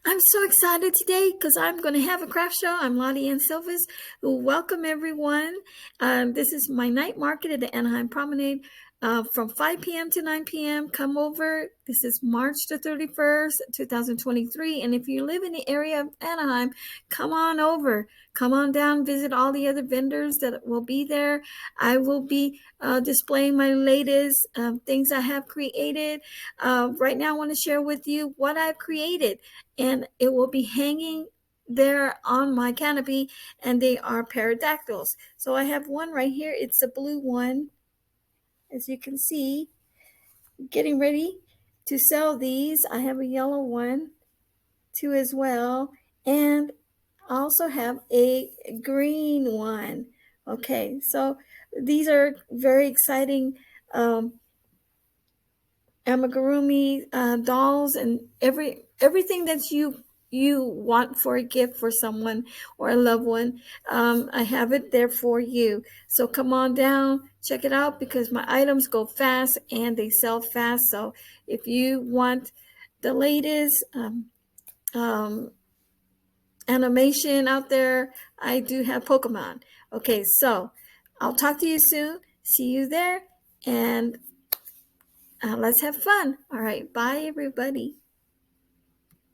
I'm so excited today because I'm going to have a craft show. I'm Laudiaann Silvas. Welcome, everyone. This is my night market at the Anaheim Promenade from 5 p.m. to 9 p.m. Come over. This is March the 31st, 2023. And if you live in the area of Anaheim, come on over. Come on down, visit all the other vendors that will be there. I will be displaying my latest things I have created. Right now, I want to share with you what I've created, and it will be hanging there on my canopy, and they are pterodactyls. So I have one right here. It's a blue one, as you can see. Getting ready to sell these. I have a yellow one too as well, and I also have a green one. Okay, so these are very exciting amigurumi dolls, and everything that you want for a gift for someone or a loved one. I have it there for you. So come on down, check it out, because my items go fast and they sell fast. So if you want the latest um, animation out there, I do have Pokemon. Okay, so I'll talk to you soon. See you there, and let's have fun. All right, bye, everybody.